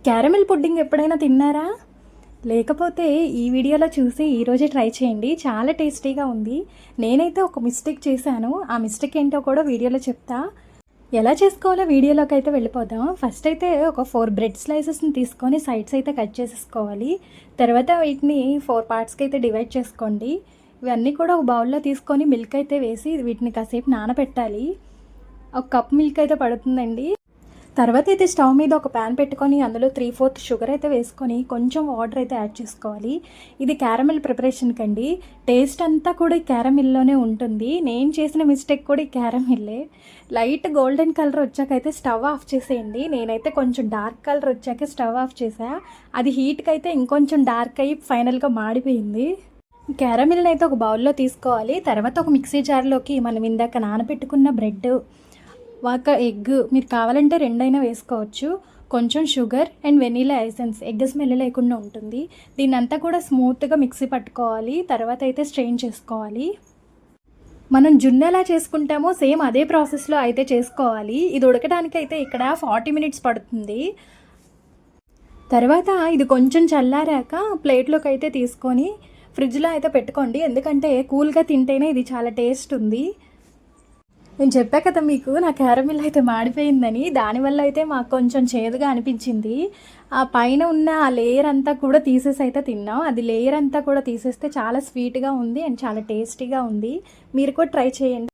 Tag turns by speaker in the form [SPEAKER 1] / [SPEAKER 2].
[SPEAKER 1] Caramel pudding ఎప్పుడైనా తిన్నారా? లేకపోతే ఈ వీడియోలో చూసి ఈరోజే ట్రై చేయండి. చాలా టేస్టీగా ఉంది. నేనైతే ఒక మిస్టేక్ చేశాను. ఆ మిస్టేక్ ఏంటో కూడా వీడియోలో చెప్తా. ఎలా చేసుకోవాలో వీడియోలోకి అయితే వెళ్ళిపోదాం. ఫస్ట్ అయితే ఒక 4 బ్రెడ్ స్లైసెస్ని తీసుకొని సైడ్స్ అయితే కట్ చేసేసుకోవాలి. తర్వాత వీటిని 4 పార్ట్స్కి అయితే డివైడ్ చేసుకోండి. ఇవన్నీ కూడా ఒక బౌల్లో తీసుకొని మిల్క్ అయితే వేసి వీటిని కాసేపు నానబెట్టాలి. ఒక కప్ మిల్క్ అయితే పడుతుందండి. తర్వాత అయితే స్టవ్ మీద ఒక ప్యాన్ పెట్టుకొని అందులో 3/4 షుగర్ అయితే వేసుకొని కొంచెం వాటర్ అయితే యాడ్ చేసుకోవాలి. ఇది క్యారమెల్ ప్రిపరేషన్ కండి. టేస్ట్ అంతా కూడా ఈ క్యారమెల్లోనే ఉంటుంది. నేను చేసిన మిస్టేక్ కూడా ఈ క్యారమెల్లే. లైట్ గోల్డెన్ కలర్ వచ్చాకైతే స్టవ్ ఆఫ్ చేసేయండి. నేనైతే కొంచెం డార్క్ కలర్ వచ్చాక స్టవ్ ఆఫ్ చేసా. అది హీట్కి అయితే ఇంకొంచెం డార్క్ అయ్యి ఫైనల్గా మాడిపోయింది. క్యారమెల్ని అయితే ఒక బౌల్లో తీసుకోవాలి. తర్వాత ఒక మిక్సీ జార్లోకి మనం ఇందాక నానబెట్టుకున్న బ్రెడ్, ఒక ఎగ్, మీరు కావాలంటే 2 అయినా వేసుకోవచ్చు, కొంచెం sugar and vanilla essence, egg smell లేకుండా ఉంటుంది. దీన్నంతా కూడా స్మూత్గా మిక్సీ పట్టుకోవాలి. తర్వాత అయితే స్ట్రెయిన్ చేసుకోవాలి. మనం జున్ను ఎలా చేసుకుంటామో సేమ్ అదే ప్రాసెస్లో అయితే చేసుకోవాలి. ఇది ఉడకడానికి అయితే ఇక్కడ 40 మినిట్స్ పడుతుంది. తర్వాత ఇది కొంచెం చల్లారాక ప్లేట్లోకి అయితే తీసుకొని ఫ్రిడ్జ్లో అయితే పెట్టుకోండి. ఎందుకంటే కూల్గా తింటేనే ఇది చాలా టేస్ట్ ఉంది. నేను చెప్పా కదా మీకు నా క్యారమిల్ అయితే మాడిపోయిందని. దానివల్ల అయితే మాకు కొంచెం చేదుగా అనిపించింది. ఆ పైన ఉన్న ఆ లేయర్ అంతా కూడా తీసేసి అయితే తిన్నాం. అది లేయర్ అంతా కూడా తీసేస్తే చాలా స్వీట్గా ఉంది అండ్ చాలా టేస్టీగా ఉంది. మీరు కూడా ట్రై చేయండి.